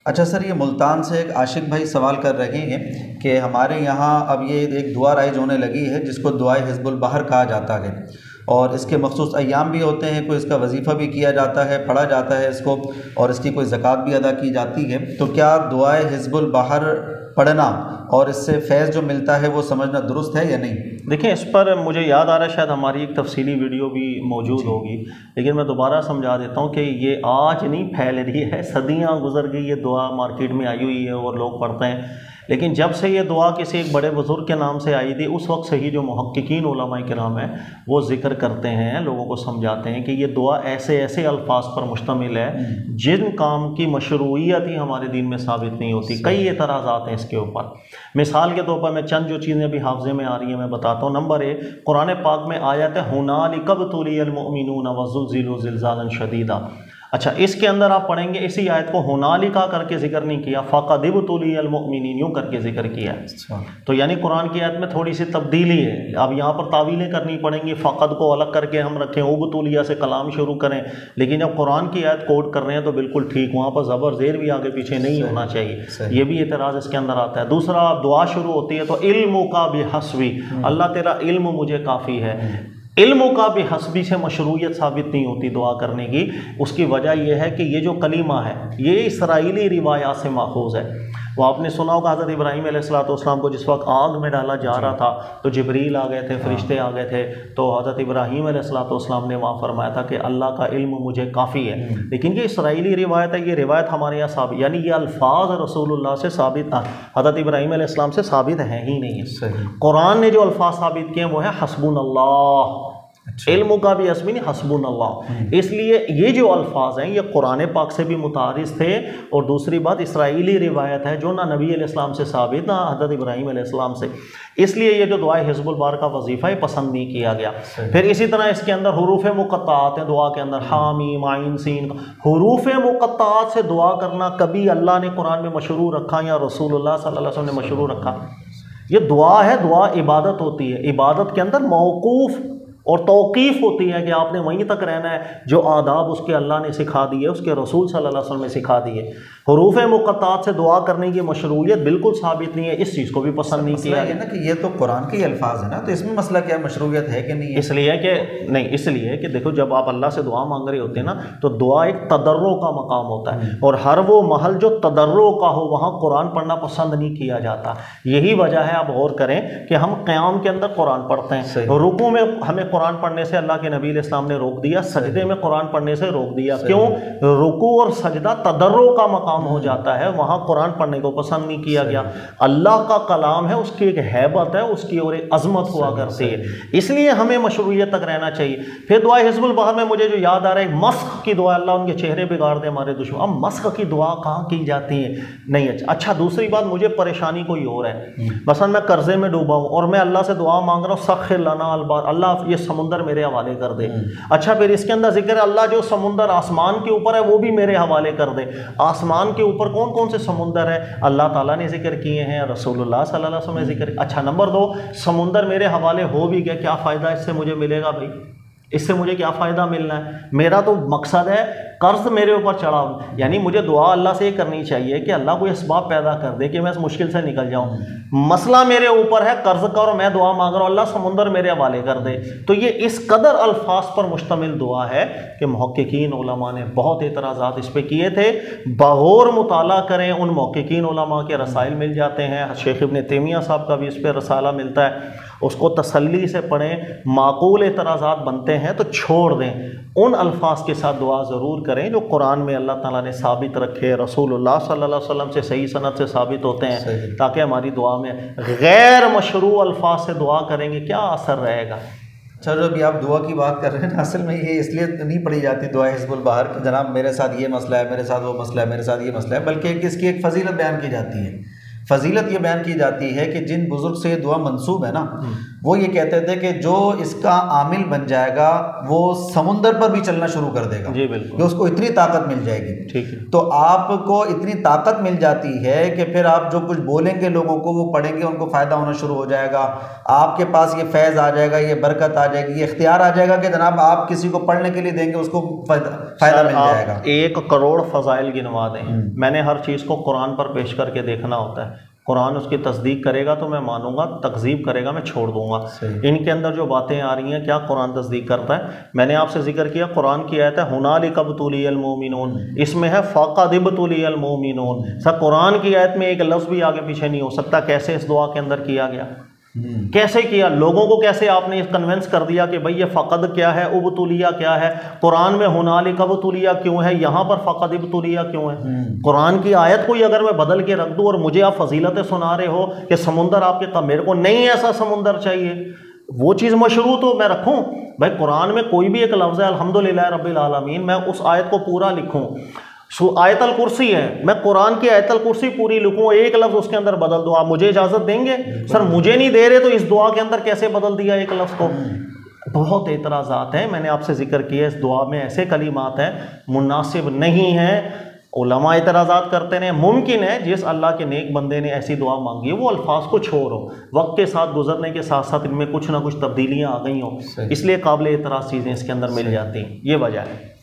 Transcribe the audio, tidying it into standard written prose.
اچھا سر، یہ ملتان سے ایک عاشق بھائی سوال کر رہے ہیں کہ ہمارے یہاں اب یہ ایک دعا رائج ہونے لگی ہے جس کو دعائے حزب البحر کہا جاتا ہے، اور اس کے مخصوص ایام بھی ہوتے ہیں، کوئی اس کا وظیفہ بھی کیا جاتا ہے، پڑھا جاتا ہے اس کو، اور اس کی کوئی زکوٰۃ بھی ادا کی جاتی ہے۔ تو کیا دعائے حزب البحر پڑھنا اور اس سے فیض جو ملتا ہے وہ سمجھنا درست ہے یا نہیں؟ دیکھیں، اس پر مجھے یاد آ رہا ہے شاید ہماری ایک تفصیلی ویڈیو بھی موجود ہوگی، لیکن میں دوبارہ سمجھا دیتا ہوں کہ یہ آج نہیں پھیل رہی ہے، صدیاں گزر گئی، یہ دعا مارکیٹ میں آئی ہوئی ہے اور لوگ پڑھتے ہیں، لیکن جب سے یہ دعا کسی ایک بڑے بزرگ کے نام سے آئی تھی، اس وقت سے ہی جو محققین علماء کرام ہیں وہ ذکر کرتے ہیں، لوگوں کو سمجھاتے ہیں کہ یہ دعا ایسے ایسے الفاظ پر مشتمل ہے جن کام کی مشروعیت ہی ہمارے دین میں ثابت نہیں ہوتی۔ کئی اعتراضات ہیں اس کے اوپر۔ مثال کے طور پر میں چند جو چیزیں ابھی حافظے میں آ رہی ہیں میں بتاتا ہوں۔ نمبر 1، قرآن پاک میں آیت ہے ہنالک ابتلی المؤمنون وزلزلوا زلزالا شدیدا۔ اچھا، اس کے اندر آپ پڑھیں گے اسی آیت کو ہنالک کر کے ذکر نہیں کیا، فقد ابتلی المؤمنین یوں کر کے ذکر کیا ہے۔ تو یعنی قرآن کی آیت میں تھوڑی سی تبدیلی ہے۔ اب یہاں پر تعویلیں کرنی پڑیں گی، فقد کو الگ کر کے ہم رکھیں، ابتلیہ سے کلام شروع کریں، لیکن جب قرآن کی آیت کوٹ کر رہے ہیں تو بالکل ٹھیک، وہاں پر زبر زیر بھی آگے پیچھے نہیں ہونا چاہیے، یہ بھی اعتراض اس کے اندر آتا ہے۔ دوسرا، دعا شروع ہوتی ہے تو علم کا بحسبی، اللہ تیرا علم مجھے کافی ہے۔ علم کا بھی حسبی سے مشروعیت ثابت نہیں ہوتی دعا کرنے کی۔ اس کی وجہ یہ ہے کہ یہ جو کلمہ ہے یہ اسرائیلی روایات سے ماخوذ ہے۔ وہ آپ نے سنا ہوگا حضرت ابراہیم علیہ السلام کو جس وقت آگ میں ڈالا جا رہا تھا تو جبریل آ گئے تھے، فرشتے آ گئے تھے، تو حضرت ابراہیم علیہ السلام نے وہاں فرمایا تھا کہ اللہ کا علم مجھے کافی ہے۔ لیکن یہ اسرائیلی روایت ہے، یہ روایت ہمارے یہاں ثابت، یعنی یہ الفاظ رسول اللہ سے ثابت، حضرت ابراہیم علیہ السلام سے ثابت ہیں ہی نہیں ہے۔ قرآن نے جو الفاظ ثابت کیے ہیں وہ ہے حسبنا اللہ، علم کا بھی حسبی نہیں، حسبنا اللہ۔ اس لیے یہ جو الفاظ ہیں یہ قرآن پاک سے بھی متعارض تھے، اور دوسری بات اسرائیلی روایت ہے جو نہ نبی علیہ السلام سے ثابت نہ حضرت ابراہیم علیہ السلام سے، اس لیے یہ جو دعائے حزب البحر کا وظیفہ ہے پسند نہیں کیا گیا۔ پھر اسی طرح اس کے اندر حروف مقطعات ہیں دعا کے اندر، حامیم عین سین، حروف مقطعات سے دعا کرنا کبھی اللہ نے قرآن میں مشروع رکھا یا رسول اللہ صلی اللہ علیہ وسلم نے مشروع رکھا؟ یہ دعا ہے، دعا عبادت ہوتی ہے، عبادت کے اندر موقوف اور توقیف ہوتی ہے کہ آپ نے وہیں تک رہنا ہے جو آداب اس کے اللہ نے سکھا دیے، اس کے رسول صلی اللہ علیہ وسلم نے سکھا دیے۔ حروف مقطعات سے دعا کرنے کی مشروعیت بالکل ثابت نہیں ہے، اس چیز کو بھی پسند نہیں کیا ہے نا کہ یہ تو قرآن کے الفاظ ہیں نا، تو اس میں مسئلہ کیا مشروعیت ہے کہ نہیں ہے؟ اس لیے کہ دیکھو جب آپ اللہ سے دعا مانگ رہے ہوتے ہیں نا تو دعا ایک تضرع کا مقام ہوتا ہے، اور ہر وہ محل جو تضرع کا ہو وہاں قرآن پڑھنا پسند نہیں کیا جاتا۔ یہی وجہ ہے، آپ غور کریں کہ ہم قیام کے اندر قرآن پڑھتے ہیں، رکوع میں ہمیں قرآن پڑھنے سے اللہ کے نبی علیہ السلام نے روک دیا، سجدے میں قرآن پڑھنے سے روک دیا۔ کیوں؟ رکوع اور سجدہ تضرع کا مقام ہو جاتا ہے، وہاں قرآن پڑھنے کو پسند نہیں کیا گیا۔ اللہ کا کلام ہے، اس کی ایک ہیبت ہے، اس کی اور ایک عظمت ہوا کرتی ہے، اس لیے ہمیں مشروعیت تک رہنا چاہیے۔ پھر دعا حزب البحر میں مجھے جو یاد آ رہا ہے، مسخ کی دعا، اللہ ان کے چہرے بگاڑ دے ہمارے دشمن۔ اب مسخ کی دعا کہاں کی جاتی ہے؟ نہیں۔ اچھا، دوسری بات، مجھے پریشانی کوئی اور ہے، مثلا میں قرضے میں ڈوبا ہوں اور میں اللہ سے دعا مانگ رہا ہوں سخر لنا البحر، اللہ یہ سمندر میرے حوالے کر دے۔ اچھا، پھر اس کے اندر ذکر ہے اللہ جو سمندر آسمان کے اوپر ہے وہ بھی میرے حوالے کر دے۔ آسمان کے اوپر کون کون سے سمندر ہے؟ اللہ تعالیٰ نے ذکر کیے ہیں، رسول اللہ صلی اللہ علیہ وسلم نے ذکر۔ اچھا، نمبر 2، سمندر میرے حوالے ہو بھی گیا، کیا فائدہ اس سے مجھے ملے گا بھائی؟ اس سے مجھے کیا فائدہ ملنا ہے؟ میرا تو مقصد ہے قرض میرے اوپر چڑھا ہو، یعنی مجھے دعا اللہ سے یہ کرنی چاہیے کہ اللہ کوئی اسباب پیدا کر دے کہ میں اس مشکل سے نکل جاؤں۔ مسئلہ میرے اوپر ہے قرض کا اور میں دعا مانگ رہا ہوں اللہ سمندر میرے حوالے کر دے۔ تو یہ اس قدر الفاظ پر مشتمل دعا ہے کہ محققین علماء نے بہت اعتراضات اس پہ کیے تھے۔ بغور مطالعہ کریں، ان محققین علماء کے رسائل مل جاتے ہیں، شیخ ابن تیمیہ صاحب کا بھی اس پہ رسالہ ملتا ہے، اس کو تسلی سے پڑھیں، معقول اعتراضات بنتے ہیں تو چھوڑ دیں، ان الفاظ کے ساتھ دعا ضرور کریں جو قرآن میں اللہ تعالیٰ نے ثابت رکھے، رسول اللہ صلی اللہ علیہ وسلم سے صحیح سند سے ثابت ہوتے ہیں، تاکہ ہماری دعا میں غیر مشروع الفاظ سے دعا کریں گے کیا اثر رہے گا۔ چلو، ابھی آپ دعا کی بات کر رہے ہیں، اصل میں یہ اس لیے نہیں پڑھی جاتی دعا حزب البحر کہ جناب میرے ساتھ یہ مسئلہ ہے، میرے ساتھ وہ مسئلہ ہے، میرے ساتھ یہ مسئلہ ہے، بلکہ اس کی ایک فضیلت بیان کی جاتی ہے۔ فضیلت یہ بیان کی جاتی ہے کہ جن بزرگ سے یہ دعا منسوب ہے نا، وہ یہ کہتے تھے کہ جو اس کا عامل بن جائے گا وہ سمندر پر بھی چلنا شروع کر دے گا، جی بالکل، کہ اس کو اتنی طاقت مل جائے گی۔ ٹھیک ہے، تو آپ کو اتنی طاقت مل جاتی ہے کہ پھر آپ جو کچھ بولیں گے لوگوں کو وہ پڑھیں گے، ان کو فائدہ ہونا شروع ہو جائے گا، آپ کے پاس یہ فیض آ جائے گا، یہ برکت آ جائے گی، یہ اختیار آ جائے گا کہ جناب آپ کسی کو پڑھنے کے لیے دیں گے اس کو فائدہ مل جائے گا۔ 1 کروڑ فضائل گنوا دیں، میں نے ہر چیز کو قرآن پر پیش کر کے دیکھنا ہوتا ہے، قرآن اس کی تصدیق کرے گا تو میں مانوں گا، تکذیب کرے گا میں چھوڑ دوں گا۔ ان کے اندر جو باتیں آ رہی ہیں کیا قرآن تصدیق کرتا ہے؟ میں نے آپ سے ذکر کیا قرآن کی آیت ہے ہنالک ابتلی المؤمنون، اس میں ہے فقد ابتلی المؤمنون۔ سر قرآن کی آیت میں ایک لفظ بھی آگے پیچھے نہیں ہو سکتا، کیسے اس دعا کے اندر کیا گیا؟ کیسے کیا؟ لوگوں کو کیسے آپ نے کنونس کر دیا کہ بھئی یہ فقد کیا ہے، ابتلیہ کیا ہے؟ قرآن میں ہنالک ابتلیہ کیوں ہے، یہاں پر فقد ابتلیہ کیوں ہے؟ قرآن کی آیت کو ہی اگر میں بدل کے رکھ دوں اور مجھے آپ فضیلتیں سنا رہے ہو کہ سمندر آپ کے میرے کو نہیں ایسا سمندر چاہیے، وہ چیز مشروط ہو میں رکھوں؟ بھائی قرآن میں کوئی بھی ایک لفظ ہے الحمدللہ رب العالمین، میں اس آیت کو پورا لکھوں، آیت الکرسی ہے، میں قرآن کی آیت الکرسی پوری لکھوں، ایک لفظ اس کے اندر بدل دو، آپ مجھے اجازت دیں گے؟ سر مجھے نہیں دے رہے تو اس دعا کے اندر کیسے بدل دیا ایک لفظ کو؟ بہت اعتراضات ہیں، میں نے آپ سے ذکر کیا اس دعا میں ایسے کلمات ہیں مناسب نہیں ہیں، علماء اعتراضات کرتے ہیں۔ ممکن ہے جس اللہ کے نیک بندے نے ایسی دعا مانگی ہے وہ الفاظ کو چھوڑو، وقت کے ساتھ گزرنے کے ساتھ ساتھ ان میں کچھ نہ کچھ تبدیلیاں آ گئی ہوں، اس لیے قابل اعتراض چیزیں اس کے اندر مل جاتی ہیں، یہ وجہ ہے۔